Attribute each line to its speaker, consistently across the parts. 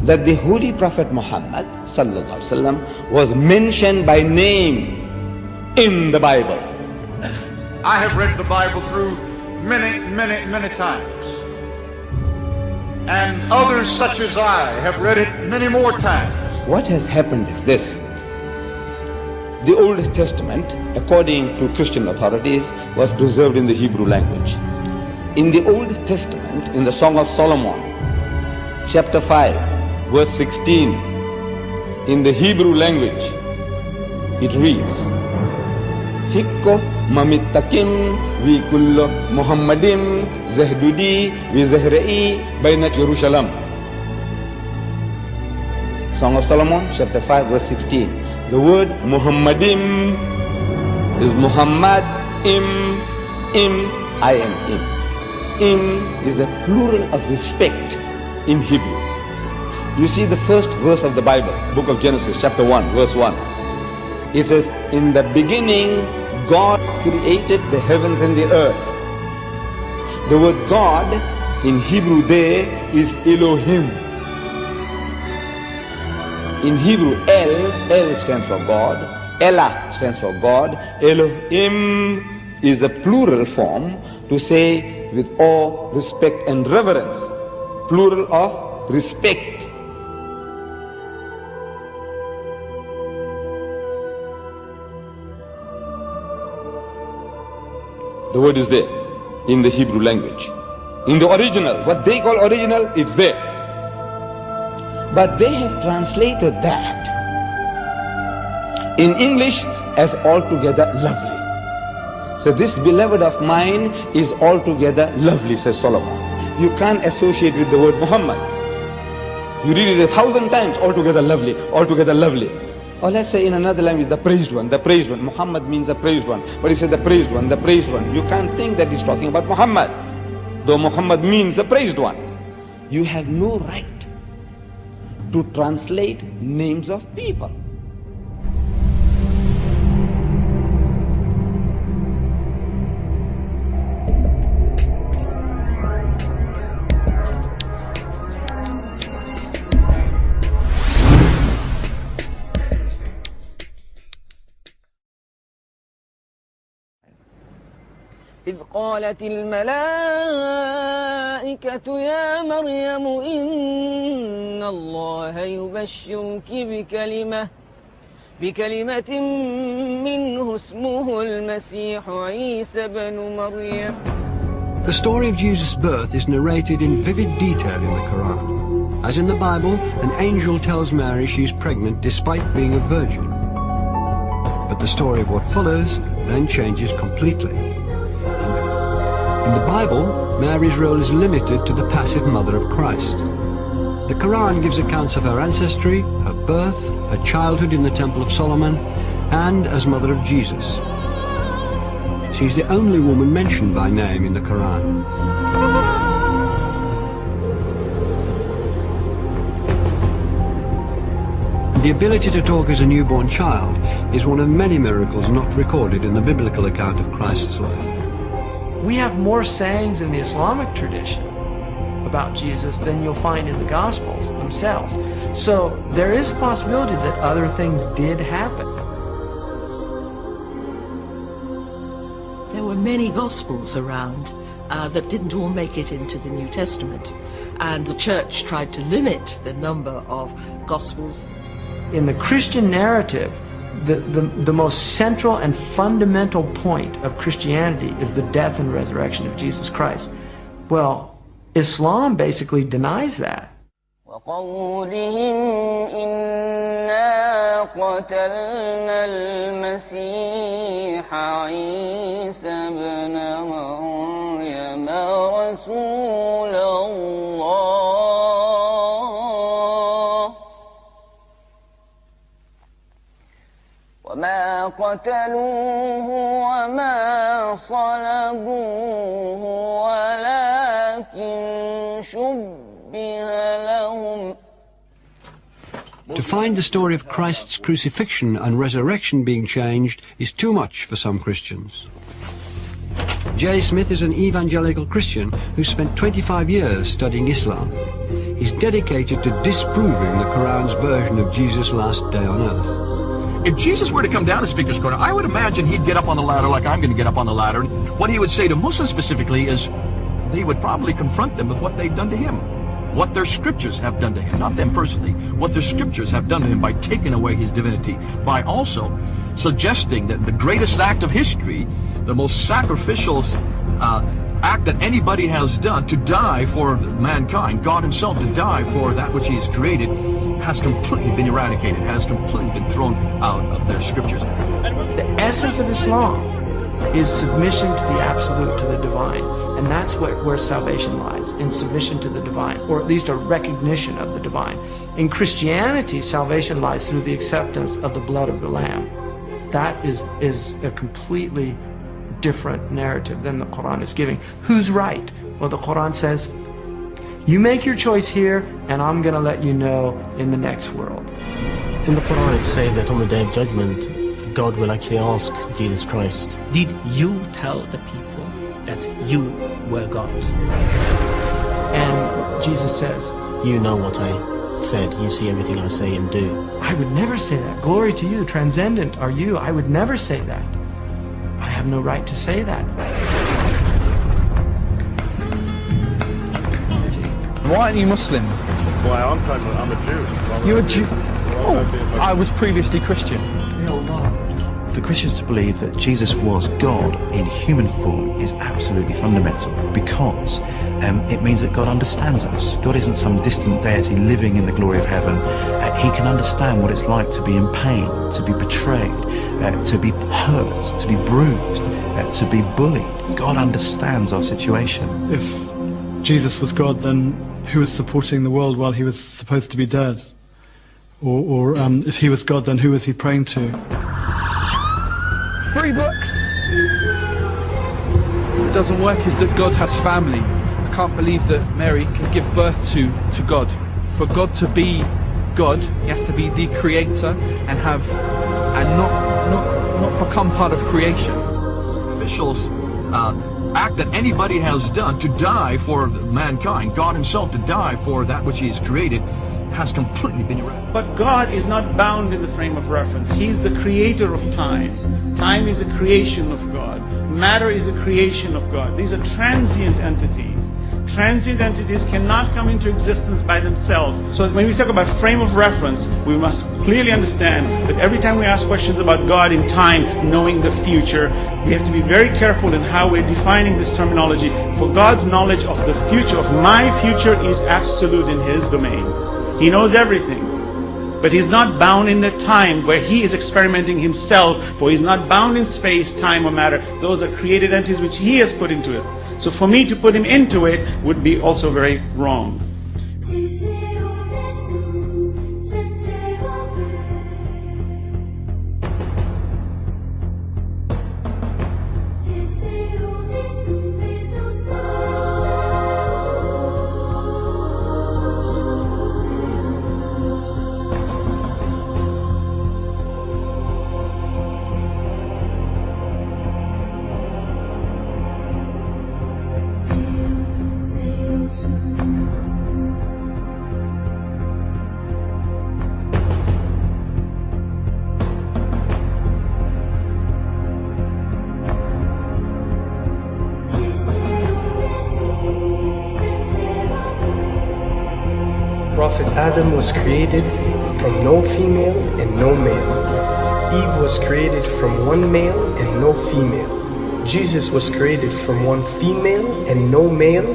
Speaker 1: that the Holy Prophet Muhammad sallallahu alaihi wasallam was mentioned by name in the Bible.
Speaker 2: I have read the Bible through many times. And others such as I have read it many more times.
Speaker 1: What has happened is this. The Old Testament, according to Christian authorities, was preserved in the Hebrew language. In the Old Testament, in the Song of Solomon, chapter 5, verse 16, in the Hebrew language, it reads, Hikko mamittakim vi kullo Muhammadim zahdudi vi zahra'i bainat Jerusalem. Song of Solomon, chapter 5, verse 16. The word Muhammadim is Muhammad, I am im. Im is a plural of respect in Hebrew. You see the first verse of the Bible, book of Genesis, chapter 1, verse 1. It says, in the beginning, God created the heavens and the earth. The word God in Hebrew there is Elohim. In Hebrew, El stands for God, Elah stands for God, Elohim is a plural form to say with awe, respect and reverence, plural of respect. The word is there in the Hebrew language. In the original, what they call original, it's there. But they have translated that in English as altogether lovely. So this beloved of mine is altogether lovely, says Solomon. You can't associate with the word Muhammad. You read it 1,000 times, altogether lovely, altogether lovely. Or let's say in another language, the praised one, the praised one. Muhammad means the praised one. But he said the praised one, the praised one. You can't think that he's talking about Muhammad, though Muhammad means the praised one. You have no right to translate names of people.
Speaker 3: إذ قالت الملائكة يا مريم إن الله يبشرك بكلمة منه اسمه المسيح عيسى بن مريم.
Speaker 4: The story of Jesus' birth is narrated in vivid detail in the Quran. As in the Bible, an angel tells Mary she is pregnant despite being a virgin. But the story of what follows then changes completely. In the Bible, Mary's role is limited to the passive mother of Christ. The Quran gives accounts of her ancestry, her birth, her childhood in the Temple of Solomon, and as mother of Jesus. She's the only woman mentioned by name in the Quran. The ability to talk as a newborn child is one of many miracles not recorded in the biblical account of Christ's life.
Speaker 5: We have more sayings in the Islamic tradition about Jesus than you'll find in the Gospels themselves. So there is a possibility that other things did happen.
Speaker 6: There were many Gospels around that didn't all make it into the New Testament. And the Church tried to limit the number of Gospels.
Speaker 5: In the Christian narrative, the most central and fundamental point of Christianity is the death and resurrection of Jesus Christ. Well, Islam basically denies that.
Speaker 3: وقولهم إنا قتلنا المسيح عيسى بن مريم رسول الله وما قتلوه وما صلبوه ولكن شبه لهم.
Speaker 4: To find the story of Christ's crucifixion and resurrection being changed is too much for some Christians. J. Smith is an evangelical Christian who spent 25 years studying Islam. He's dedicated to disproving the Quran's version of Jesus' last day on earth.
Speaker 7: If Jesus were to come down to Speaker's Corner, I would imagine he'd get up on the ladder like I'm going to get up on the ladder. And what he would say to Muslims specifically is, they would probably confront them with what they've done to him, what their scriptures have done to him, not them personally, what their scriptures have done to him by taking away his divinity, by also suggesting that the greatest act of history, the most sacrificial act that anybody has done, to die for mankind, God himself to die for that which he has created, has completely been eradicated, has completely been thrown out of their scriptures.
Speaker 5: The essence of Islam is submission to the absolute, to the divine. And that's where salvation lies, in submission to the divine, or at least a recognition of the divine. In Christianity, salvation lies through the acceptance of the blood of the Lamb. That is a completely different narrative than the Quran is giving. Who's right? Well, the Quran says, you make your choice here, and I'm going to let you know in the next world.
Speaker 8: In the Quran it says that on the Day of Judgment, God will actually ask Jesus Christ,
Speaker 9: did you tell the people that you were God?
Speaker 5: And Jesus says,
Speaker 8: you know what I said, you see everything I say and do.
Speaker 5: I would never say that. Glory to you, transcendent are you. I would never say that. I have no right to say that.
Speaker 10: Why aren't you Muslim?
Speaker 2: Why aren't I? I'm a Jew.
Speaker 10: You're a Jew? Oh, I was previously Christian.
Speaker 11: For Christians to believe that Jesus was God in human form is absolutely fundamental, because it means that God understands us. God isn't some distant deity living in the glory of heaven. He can understand what it's like to be in pain, to be betrayed, to be hurt, to be bruised, to be bullied. God understands our situation.
Speaker 12: If Jesus was God, then who was supporting the world while he was supposed to be dead? Or if he was God, then who was he praying to?
Speaker 10: 3 books. What doesn't work is that God has family. I can't believe that Mary can give birth to God. For God to be God, he has to be the creator and not become part of creation.
Speaker 7: Officials act that anybody has done to die for mankind, God himself to die for that which he has created, has completely been eradicated.
Speaker 13: But God is not bound in the frame of reference. He's the creator of time. Time is a creation of God. Matter is a creation of God. These are transient entities. Transient entities cannot come into existence by themselves. So when we talk about frame of reference, we must clearly understand that every time we ask questions about God in time, knowing the future, we have to be very careful in how we're defining this terminology. For God's knowledge of the future, of my future, is absolute in his domain. He knows everything, but he's not bound in the time where he is experimenting himself, for he's not bound in space, time, or matter. Those are created entities which he has put into it. So for me to put him into it would be also very wrong.
Speaker 14: Prophet Adam was created from no female and no male. Eve was created from one male and no female. Jesus was created from one female and no male.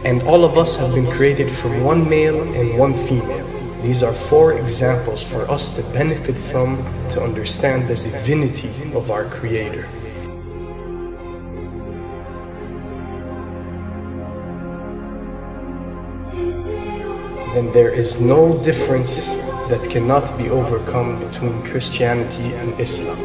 Speaker 14: And all of us have been created from one male and one female. These are 4 examples for us to benefit from, to understand the divinity of our Creator. Then there is no difference that cannot be overcome between Christianity and Islam.